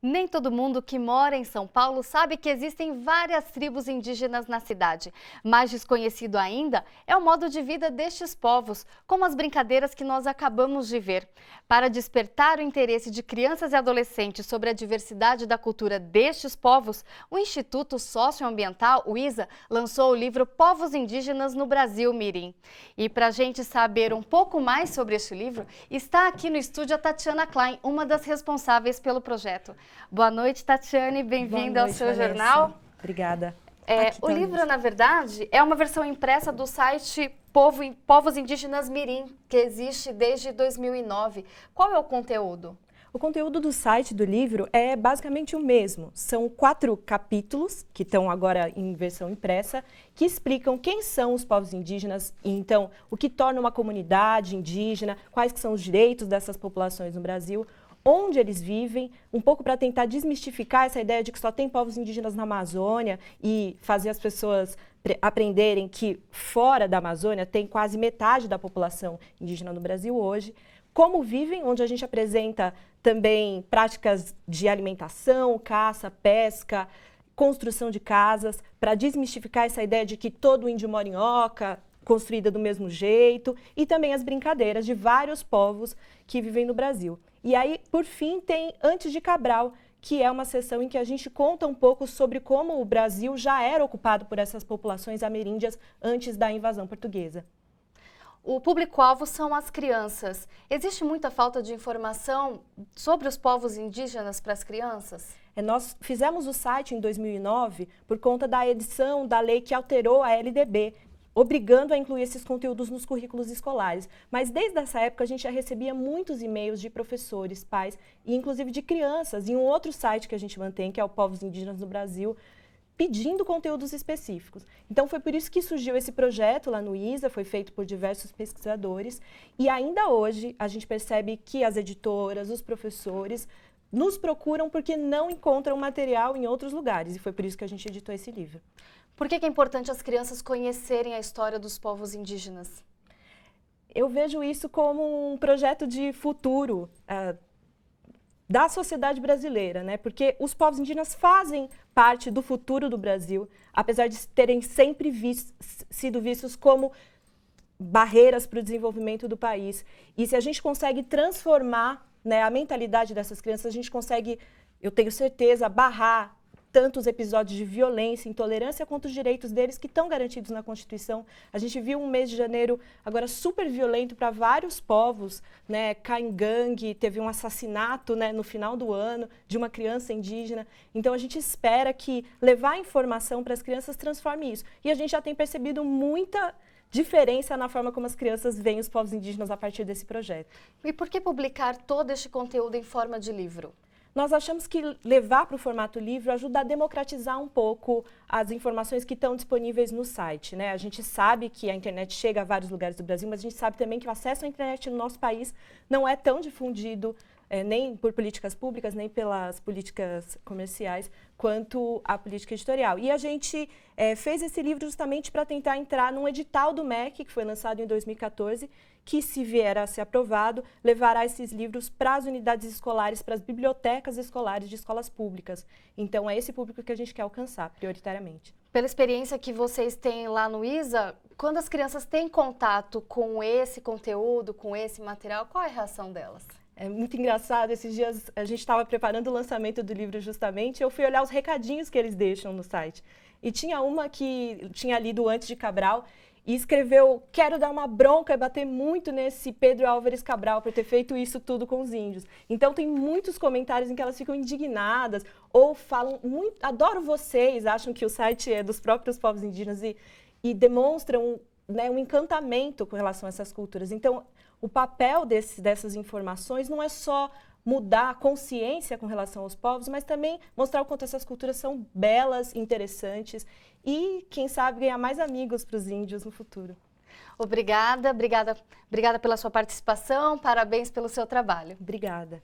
Nem todo mundo que mora em São Paulo sabe que existem várias tribos indígenas na cidade. Mais desconhecido ainda é o modo de vida destes povos, como as brincadeiras que nós acabamos de ver. Para despertar o interesse de crianças e adolescentes sobre a diversidade da cultura destes povos, o Instituto Socioambiental, o ISA, lançou o livro Povos Indígenas no Brasil, Mirim. E para a gente saber um pouco mais sobre este livro, está aqui no estúdio a Tatiana Klein, uma das responsáveis pelo projeto. Boa noite, Tatiane, bem-vinda ao seu Vanessa. jornal. Obrigada. O livro, na verdade, é uma versão impressa do site Povos Indígenas Mirim, que existe desde 2009. Qual é o conteúdo? O conteúdo do site do livro é basicamente o mesmo. São 4 capítulos, que estão agora em versão impressa, que explicam quem são os povos indígenas, e então o que torna uma comunidade indígena, quais que são os direitos dessas populações no Brasil, onde eles vivem, um pouco para tentar desmistificar essa ideia de que só tem povos indígenas na Amazônia e fazer as pessoas aprenderem que fora da Amazônia tem quase metade da população indígena no Brasil hoje. Como vivem, onde a gente apresenta também práticas de alimentação, caça, pesca, construção de casas, para desmistificar essa ideia de que todo índio mora em oca, construída do mesmo jeito, e também as brincadeiras de vários povos que vivem no Brasil. E aí, por fim, tem Antes de Cabral, que é uma sessão em que a gente conta um pouco sobre como o Brasil já era ocupado por essas populações ameríndias antes da invasão portuguesa. O público-alvo são as crianças. Existe muita falta de informação sobre os povos indígenas para as crianças? Nós fizemos o site em 2009 por conta da edição da lei que alterou a LDB, obrigando a incluir esses conteúdos nos currículos escolares. Mas desde essa época a gente já recebia muitos e-mails de professores, pais e inclusive de crianças em um outro site que a gente mantém, que é o Povos Indígenas no Brasil, pedindo conteúdos específicos. Então foi por isso que surgiu esse projeto lá no ISA, foi feito por diversos pesquisadores e ainda hoje a gente percebe que as editoras, os professores nos procuram porque não encontram material em outros lugares e foi por isso que a gente editou esse livro. Por que é importante as crianças conhecerem a história dos povos indígenas? Eu vejo isso como um projeto de futuro da sociedade brasileira, né? Porque os povos indígenas fazem parte do futuro do Brasil, apesar de terem sempre sido vistos como barreiras para o desenvolvimento do país. E se a gente consegue transformar, né, a mentalidade dessas crianças, a gente consegue, eu tenho certeza, barrar tanto os episódios de violência, intolerância, quanto os direitos deles que estão garantidos na Constituição. A gente viu um mês de janeiro agora super violento para vários povos, né? Caingangue, teve um assassinato, né, no final do ano de uma criança indígena. Então a gente espera que levar informação para as crianças transforme isso. E a gente já tem percebido muita diferença na forma como as crianças veem os povos indígenas a partir desse projeto. E por que publicar todo este conteúdo em forma de livro? Nós achamos que levar para o formato livro ajuda a democratizar um pouco as informações que estão disponíveis no site, né? A gente sabe que a internet chega a vários lugares do Brasil, mas a gente sabe também que o acesso à internet no nosso país não é tão difundido, nem por políticas públicas, nem pelas políticas comerciais, quanto a política editorial. E a gente fez esse livro justamente para tentar entrar num edital do MEC, que foi lançado em 2014, que, se vier a ser aprovado, levará esses livros para as unidades escolares, para as bibliotecas escolares de escolas públicas. Então, é esse público que a gente quer alcançar, prioritariamente. Pela experiência que vocês têm lá no ISA, quando as crianças têm contato com esse conteúdo, com esse material, qual é a reação delas? É muito engraçado, esses dias a gente estava preparando o lançamento do livro justamente, eu fui olhar os recadinhos que eles deixam no site. E tinha uma que tinha lido Antes de Cabral e escreveu: quero dar uma bronca e bater muito nesse Pedro Álvares Cabral por ter feito isso tudo com os índios. Então tem muitos comentários em que elas ficam indignadas ou falam, adoro vocês, acham que o site é dos próprios povos indígenas e demonstram, né, um encantamento com relação a essas culturas. Então o papel dessas informações não é só mudar a consciência com relação aos povos, mas também mostrar o quanto essas culturas são belas, interessantes e, quem sabe, ganhar mais amigos para os índios no futuro. Obrigada pela sua participação, parabéns pelo seu trabalho. Obrigada.